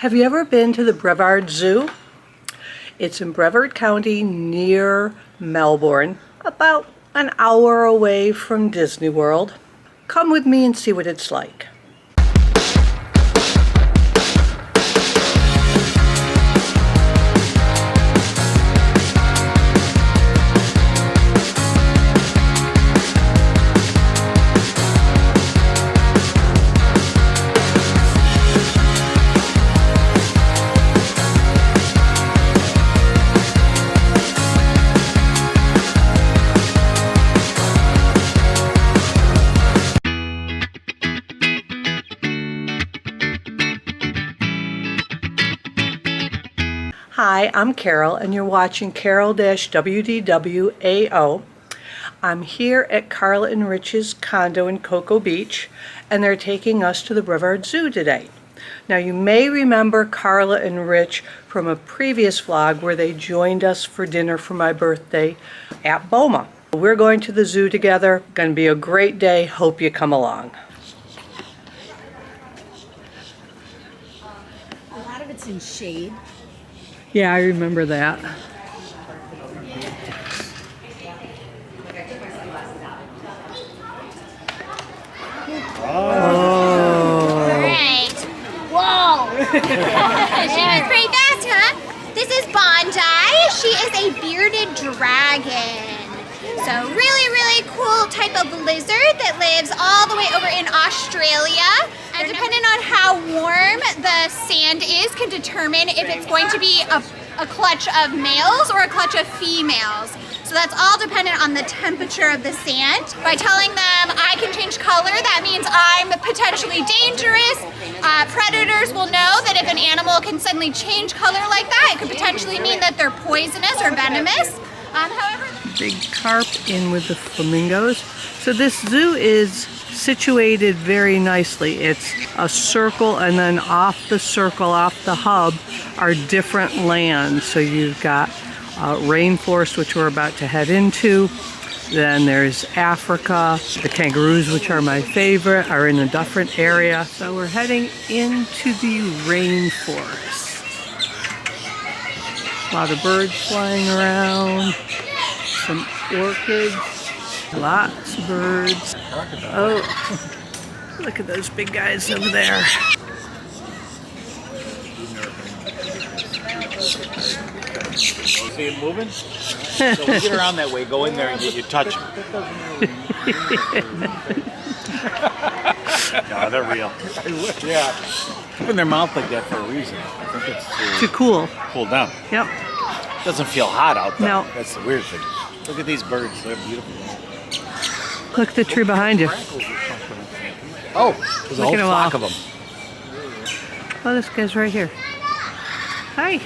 Have you ever been to the Brevard Zoo? It's in Brevard County near Melbourne, about an hour away from Disney World. Come with me and see what it's like. Hi, I'm Carol and you're watching CAROL-WDWAO. I'm here at Carla and Rich's condo in Cocoa Beach and they're taking us to the Brevard Zoo today. Now you may remember Carla and Rich from a previous vlog where they joined us for dinner for my birthday at Boma. We're going to the zoo together. Going to be a great day. Hope you come along. A lot of it's in shade. Yeah, I remember that. Oh. Alright. Whoa. She was pretty fast, huh? This is Bondi. She is a bearded dragon. So really cool type of lizard that lives all the way over in Australia. And depending on how warm the sand is can determine if it's going to be a clutch of males or a clutch of females. So that's all dependent on the temperature of the sand. By telling them I can change color, that means I'm potentially dangerous. Predators will know that if an animal can suddenly change color like that, it could potentially mean that they're poisonous or venomous. However, big carp in with the flamingos. So this zoo is situated very nicely. It's a circle and then off the circle, off the hub, are different lands. So you've got Rainforest, which we're about to head into. Then there's Africa. The kangaroos, which are my favorite, are in a different area. So we're heading into the rainforest. A lot of birds flying around, some orchids, lots of birds. Oh, look at those big guys over there. See him moving? So we get around that way, go in there and you touch him. No, they're real. Yeah. Open their mouth like that for a reason. I think it's to cool down. Yep. Doesn't feel hot out there. No. That's the weird thing. Look at these birds. They're beautiful. Look at the tree behind you. Oh, there's a whole flock of them. Oh, this guy's right here. Hi.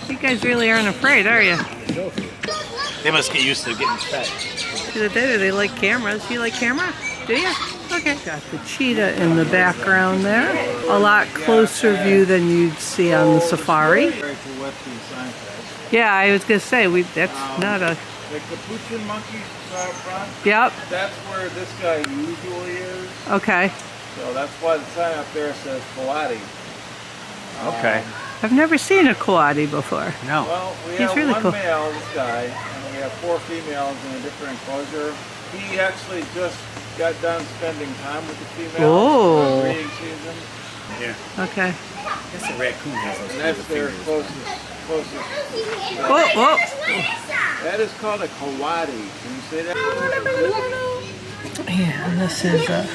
You guys really aren't afraid, are you? They must get used to getting fed. Do they like cameras? You like camera? Do you? Okay. Got the cheetah in the background there. A lot closer view than you'd see on the safari. Yeah, I was gonna say that's not a. The Capuchin monkeys out front. Yep. That's where this guy usually is. Okay. So that's why the sign up there says Coati. Okay. I've never seen a coati before. No. Well, we He's have really one cool. male, this guy, and we have 4 females in a different enclosure. He actually just got done spending time with the females Oh. for breeding season. Yeah. Okay. I guess the raccoon has those And that's their females. closest. Whoa. That is called a Coati. Can you say that? Yeah, and this is a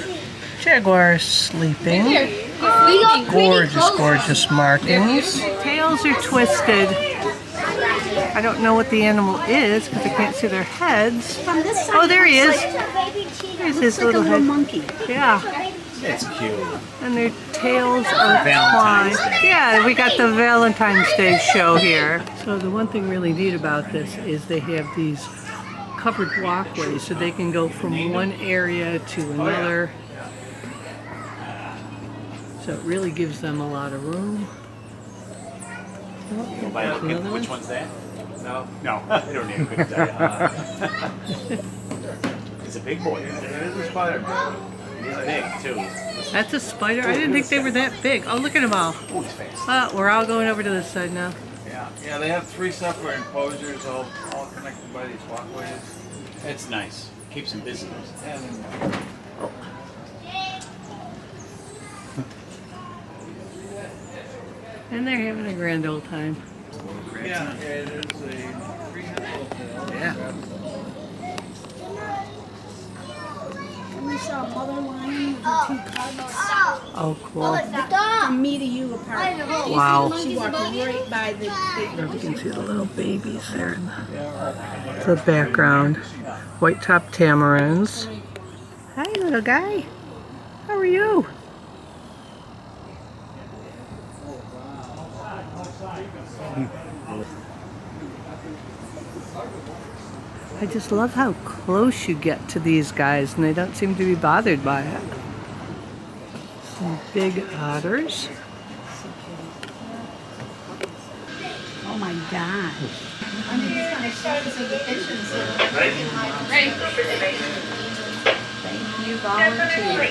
jaguar sleeping. Gorgeous markings. Tails are twisted. I don't know what the animal is because I can't see their heads. Oh, there he is. There's his little head. Monkey. Yeah. It's cute. And their tails are Valentine's twined. Day. Yeah, we got the Valentine's Day show here. So the one thing really neat about this is they have these covered walkways so they can go from one area to another. So it really gives them a lot of room. Oh, there's another Which one. one's that? No. No, I don't need a picture. It's a big boy. It is a spider. He's big too. That's a spider? I didn't think they were that big. Oh, look at them all. Oh, he's fast. We're all going over to this side now. Yeah, they have 3 separate enclosures, all connected by these walkways. That's nice. Keeps him busy. And they're having a grand old time. Yeah, it is a 3-head tail. Yeah. And we saw a mother lion with her 2 cubs. Oh, cool. From me to you apart. Wow. She walked right by the You can see the little babies there in the background. White-top tamarins. Hi, little guy. How are you? I just love how close you get to these guys, and they don't seem to be bothered by it. Some big otters. Oh my God. Thank you, volunteer.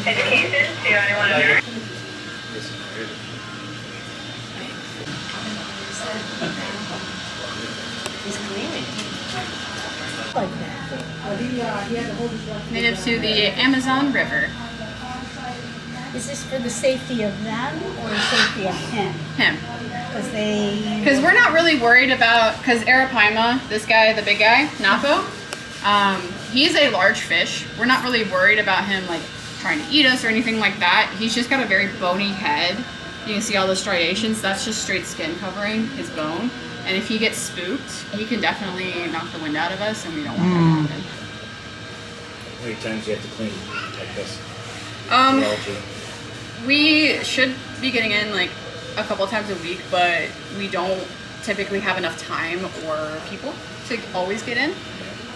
Education to anyone here? Native to the Amazon River. Is this for the safety of them or the safety of him? Him. Because We're not really worried about, because Arapaima, this guy, the big guy, Napo, he's a large fish. We're not really worried about him like trying to eat us or anything like that. He's just got a very bony head. You can see all those striations. That's just straight skin covering his bone. And if he gets spooked, he can definitely knock the wind out of us, and we don't want that to happen. How many times do you have to clean like this? We should be getting in like a couple times a week, but we don't typically have enough time or people to always get in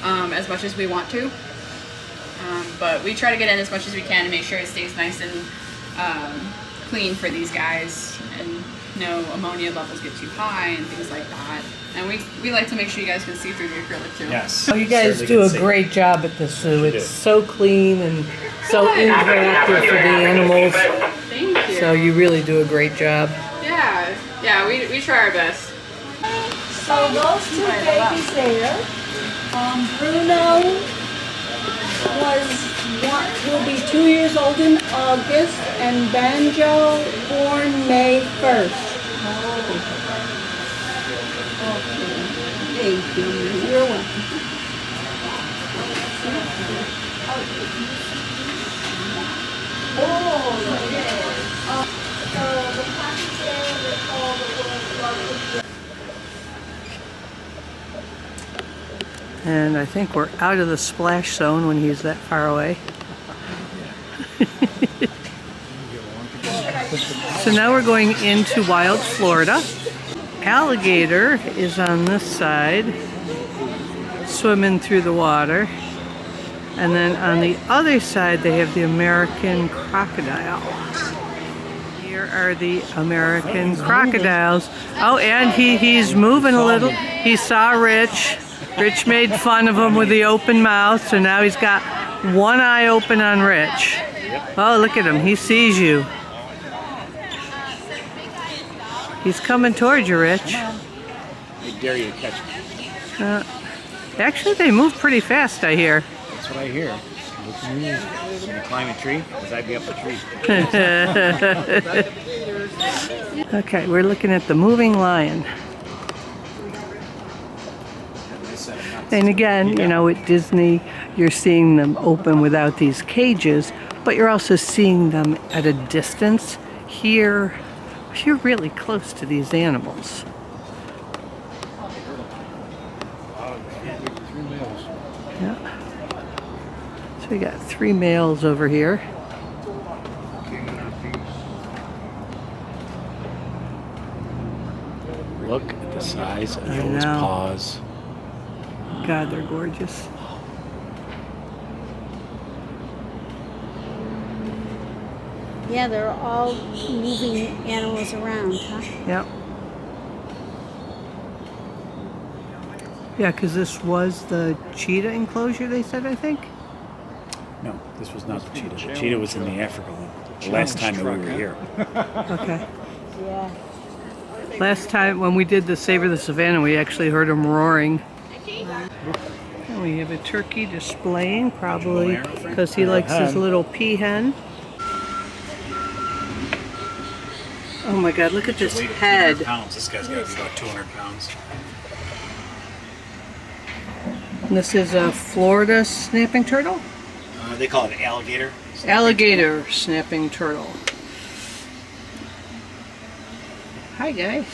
as much as we want to. But we try to get in as much as we can and make sure it stays nice and clean for these guys, and no ammonia levels get too high and things like that. And we like to make sure you guys can see through the acrylic too. Yes. Oh, you guys do a great job at the zoo. It's so clean and so interactive for the animals. Thank you. So you really do a great job. Yeah, we try our best. So those 2 babies there, Bruno will be 2 years old in August, and Banjo born May 1st. Thank you. You're welcome. And I think we're out of the splash zone when he's that far away. So now we're going into wild Florida. Alligator is on this side, swimming through the water. And then on the other side, they have the American crocodile. Here are the American crocodiles. Oh, and he's moving a little. He saw Rich. Rich made fun of him with the open mouth, so now he's got one eye open on Rich. Oh, look at him. He sees you. He's coming towards you, Rich. I dare you to catch me. Actually, they move pretty fast, I hear. That's what I hear. Can you climb a tree? Because I'd be up a tree. Okay, we're looking at the moving lion. And again, you know, at Disney, you're seeing them open without these cages, but you're also seeing them at a distance. Here, you're really close to these animals. Yeah. So we got 3 males over here. Look at the size of I those know. paws. God, they're gorgeous. Yeah, they're all moving animals around, huh? Yep. Yeah, because this was the cheetah enclosure, they said, I think. No, this was not the cheetah. The cheetah was in the Africa one. The last time that we were here. Okay. Yeah. Last time when we did the Savor the Savannah, we actually heard him roaring. And we have a turkey displaying, probably because he likes his little peahen. Oh my God, look at this head. Pounds. This guy's got to be about 200 pounds. And this is a Florida snapping turtle? They call it alligator. Alligator snapping turtle. Hi, guy.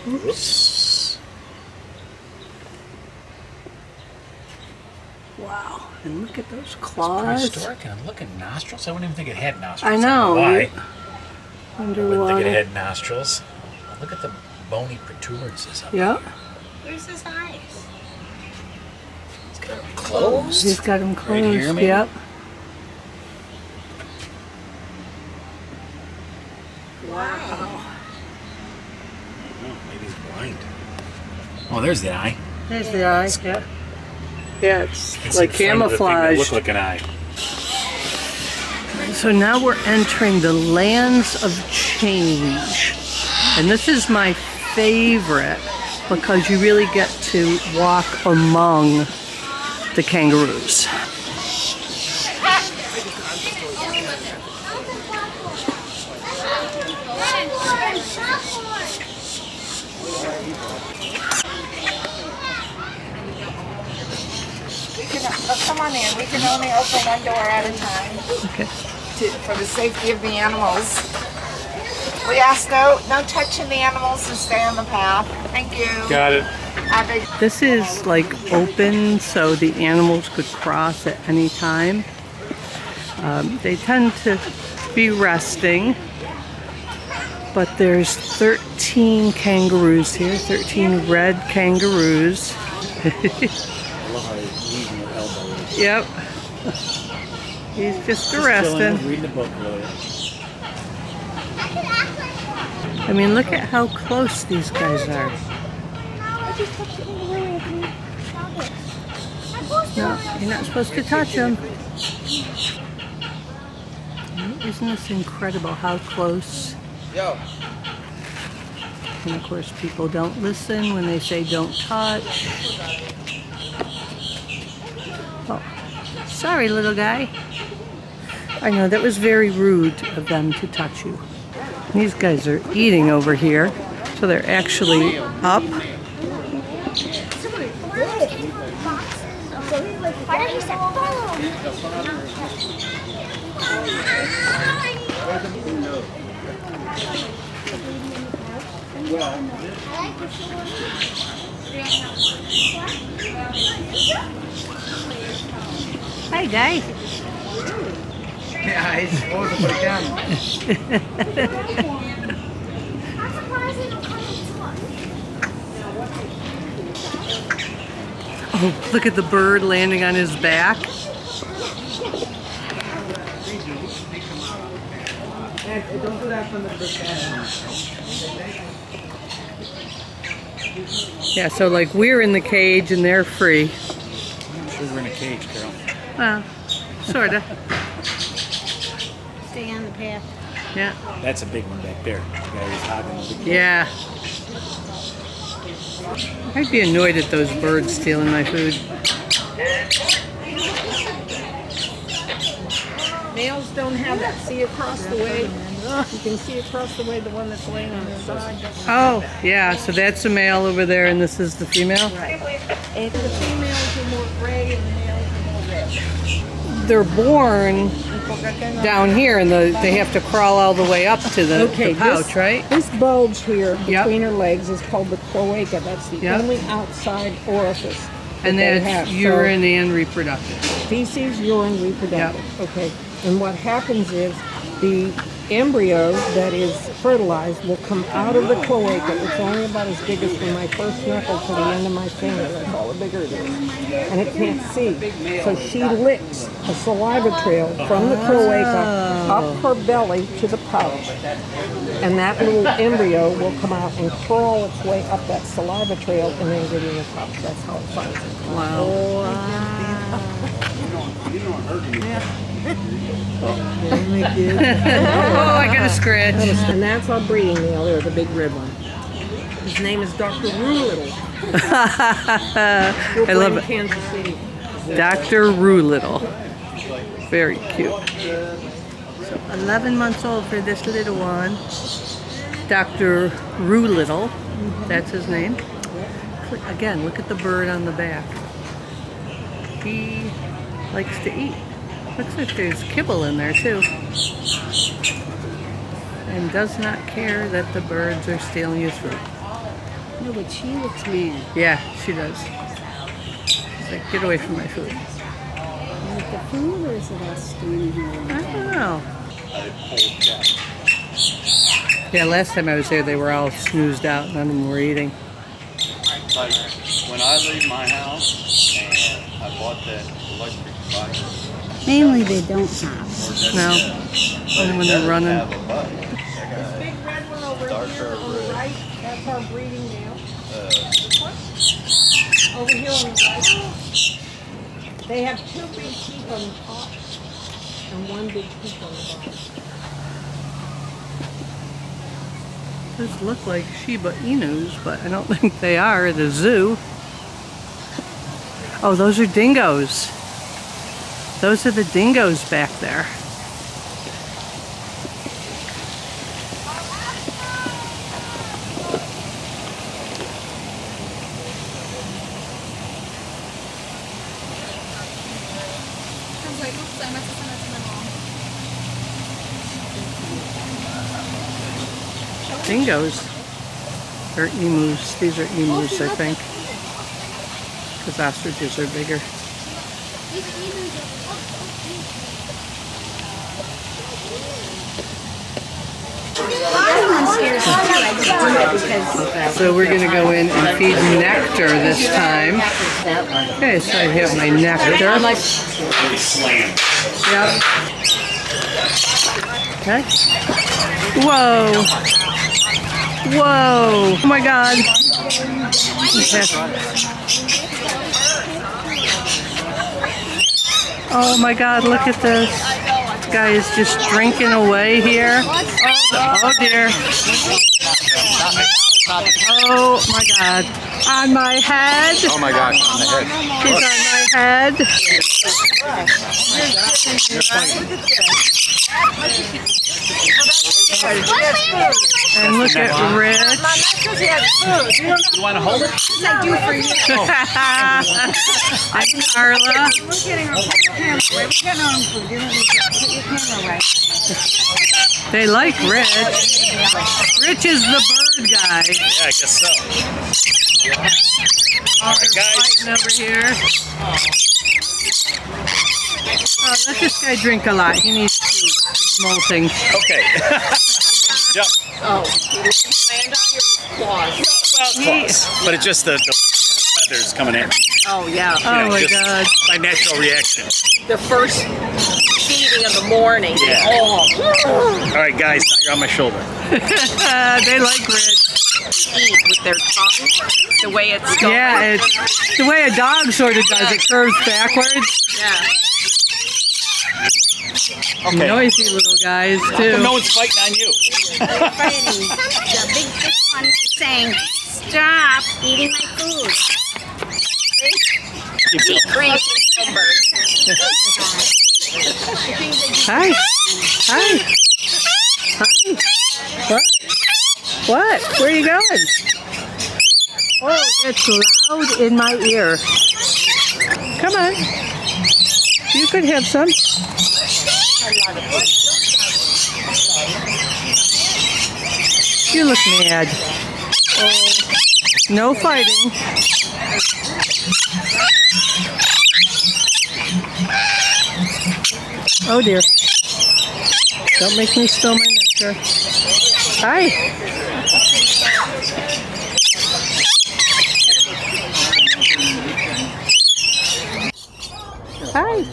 Oops. Wow, and look at those claws. It's prehistoric, and I'm looking at nostrils. I wouldn't even think it had nostrils. I know. Why? I Underwater. wouldn't think it had nostrils. Look at the bony protuberances up Yep. there. Where's his eyes? He's got them closed. He's got them closed. Right here, maybe? Yep. Wow. Oh, maybe he's blind. Oh, there's the eye. There's the eye. Yep. Yeah, it's It's like in front of the thing that camouflage. looked like an eye. So now we're entering the lands of change. And this is my favorite because you really get to walk among the kangaroos. Come on in. We can only open one door at a time Okay. for the safety of the animals. We ask no touching the animals and stay on the path. Thank you. Got it. This is like open so the animals could cross at any time. They tend to be resting, but there's 13 kangaroos here, 13 red kangaroos. I love how he's using your elbow. Yep. He's just Chilling, resting. reading the book earlier. I mean, look at how close these guys are. No, you're not supposed to touch them. Isn't this incredible how close? And of course, people don't listen when they say don't touch. Oh, sorry, little guy. I know, that was very rude of them to touch you. These guys are eating over here, so they're actually up. Hi, guy. Yeah, he's supposed to put it down. Oh, look at the bird landing on his back. Don't do that from the first Yeah, so like we're in the cage and they're free. I'm sure we're in a cage, Carol. Well, sorta. Stay on the path. Yeah. That's a big one back there. The guy who's hogging the big Yeah. I'd be annoyed at those birds stealing my food. Males don't have that. See across the way? You can see across the way the one that's laying on the side. Oh, yeah, so that's the male over there and this is the female? And the females are more gray and the males are more red. They're born down here and they have to crawl all the way up to the pouch, right? This bulge here Yep. between her legs is called the cloaca. That's the Yep. only outside orifice. And that they that's have. urine and reproductive. So, feces, urine, reproductive. Okay. And what happens is the embryo that is fertilized will come out of the cloaca. It's only about as big as from my first knuckle to the end of my finger. That's all the bigger it is. And it can't see. So she licks a saliva trail from the cloaca up her belly to the pouch. And that little embryo will come out and crawl its way up that saliva trail and then get in the pouch. That's how it finds it. Wow. Oh, I got a scratch. And that's our breeding male. There's a big red one. His name is Dr. Roolittle. I love it. Kansas City. Dr. Roolittle. Very cute. So 11 months old for this little one. Dr. Roolittle. That's his name. Again, look at the bird on the back. He likes to eat. Looks like there's kibble in there too. And does not care that the birds are stealing his food. No, but she looks mean. Yeah, she does. She's like, get away from my food. Is it the food or is it us standing here? I don't know. Yeah, last time I was there, they were all snoozed out. None of them were eating. Like when I leave my house and I bought that electric bike. Mainly they don't have. No. Only when they're running. This big red one over here on the right, that's our breeding male. This one? Over here on the right. They have two big teeth on the top and one big tooth on the bottom. Those look like Shiba Inus, but I don't think they are at a zoo. Oh, those are dingoes. Those are the dingoes back there. Dingoes. Or emus. These are emus, I think. Because ostriches are bigger. So we're going to go in and feed nectar this time. Okay, so I have my nectar. Yep. Okay. Whoa. Whoa. Oh my God. Okay. Oh my God, look at this. This guy is just drinking away here. Oh dear. Oh my God. On my head. Oh my gosh, on the head. He's on my head. And look at Rich. You want to hold it? I do for you. And Carla. We're getting our camera away. We're getting our own food. You don't need to put your camera away. They like Rich. Rich is the bird guy. Yeah, I guess so. All right, guys. Fighting over here. Oh, let this guy drink a lot. He needs food. He's molting. Okay. Jump. Oh, you land on your claws. Well, close. But it's just the feathers coming in. Oh, yeah. Oh my God. My natural reaction. The first feeding of the morning. Yeah. Oh. All right, guys, now you're on my shoulder. They like Rich. Eat with their tongue, the way it's going. Yeah, it's the way a dog sort of does. It curves backwards. Yeah. Okay. Noisy little guys How come too. no one's fighting on you? They're fighting. The big thick one is saying, stop eating my food. Eat grease numbers. Hi. Hi. Hi. What? What? Where are you going? Oh, that's loud in my ear. Come on. You could have some. You look mad. Oh, no fighting. Oh dear. Don't make me spill my nectar. Hi. Hi.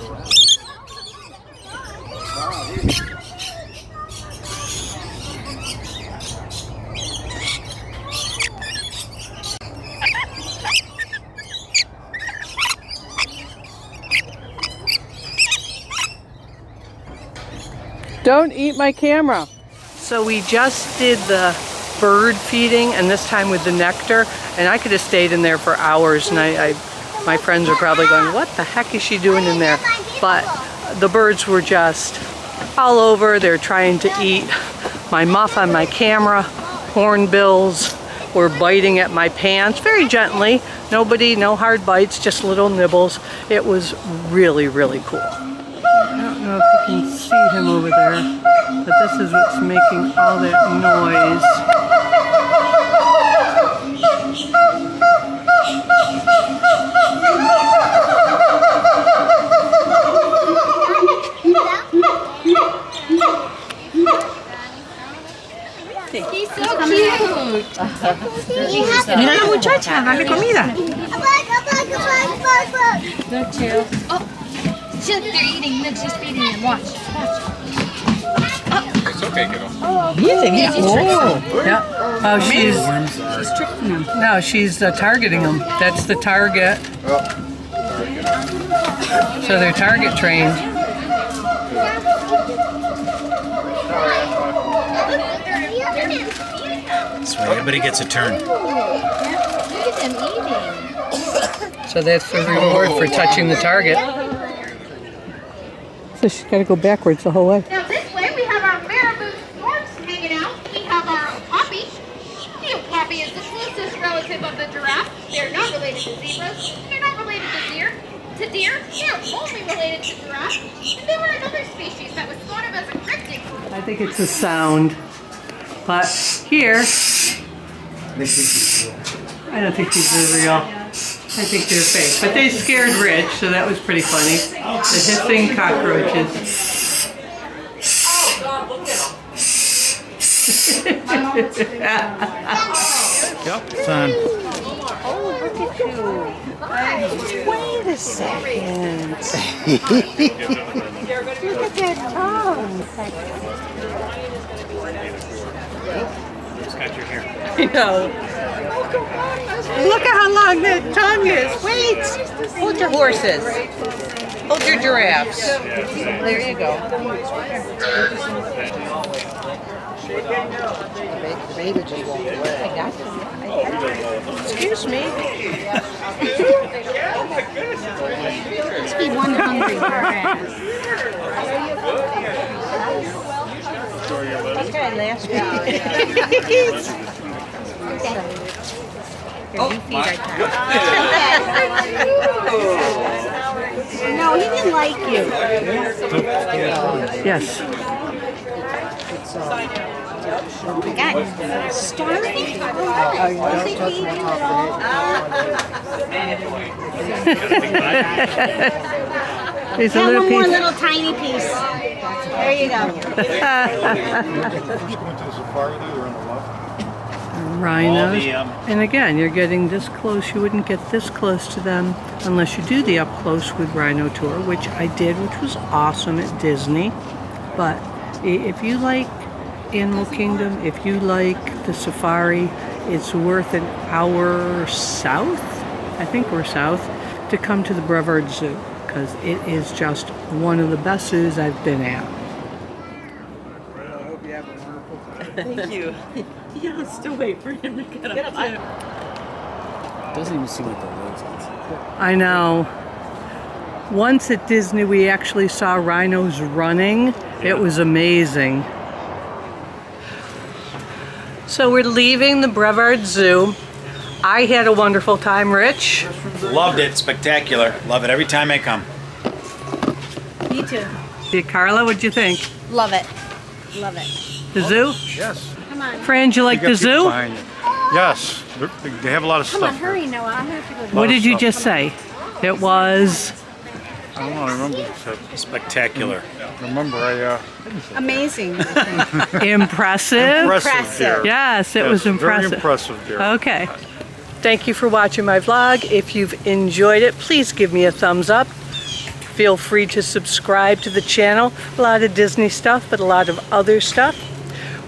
Don't eat my camera. So we just did the bird feeding, and this time with the nectar, and I could have stayed in there for hours, and my friends are probably going, what the heck is she doing in there? But the birds were just all over. They're trying to eat my muff on my camera. Hornbills were biting at my pants very gently. No hard bites, just little nibbles. It was really, really cool. I don't know if you can see him over there, but this is what's making all that noise. He's so cute. Mira la muchacha, dale comida. Look, Cheryl. Oh, they're eating. Look, she's feeding them. Watch. It's okay, kiddo. Yeah. Oh, she's tricking them. No, she's targeting them. That's the target. So they're target trained. That's right, everybody gets a turn. Look at them eating. So that's the reward for touching the target. So she's got to go backwards the whole way. Now this way we have our marabou storks hanging out. We have our poppy. Poppy is the closest relative of the giraffe. They're not related to zebras. They're not related to deer. They're only related to giraffe. And they were another species that was thought of as a cryptid. I think it's a sound. But here, I don't think these are real. I think they're fake. But they scared Rich, so that was pretty funny. The hissing cockroaches. Yep, it's on. Wait a second. Look at that tongue. Just got your hair. I know. Look at how long that tongue is. Wait. Hold your horses. Hold your giraffes. There you go. The baby just walked away. Excuse me. Must be one hungry giraffe. Okay, last week. You feed our No, he didn't like you. Yes. Oh my God. Starving? Oh, you don't touch my top. He's a Have little one more piece. little tiny piece. There you go. Rhinos. And again, you're getting this close. You wouldn't get this close to them unless you do the up close with Rhino Tour, which I did, which was awesome at Disney. But if you like Animal Kingdom, if you like the safari, it's worth an hour south, I think we're south, to come to the Brevard Zoo, because it is just one of the best zoos I've been at. Thank you. Yeah, I'm still waiting for him to get up. It doesn't even seem like the legs on. I know. Once at Disney, we actually saw rhinos running. It was amazing. So we're leaving the Brevard Zoo. I had a wonderful time, Rich. Loved it. Spectacular. Love it every time I come. Me too. Hey, Carla, what'd you think? Love it. Love it. The zoo? Yes. Come on. Fran, you like the zoo? Yes. They have a lot of Come stuff. on, hurry, Noah. I have to go. What did you just say? It was... I don't remember the trip. Spectacular. Remember, I Amazing. Impressive? impressive deer. Yes, it was Very impressive. impressive deer. Okay. Thank you for watching my vlog. If you've enjoyed it, please give me a thumbs up. Feel free to subscribe to the channel. A lot of Disney stuff, but a lot of other stuff.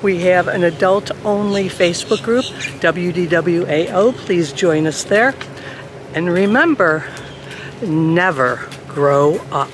We have an adult-only Facebook group, WDWAO. Please join us there. And remember, never grow up.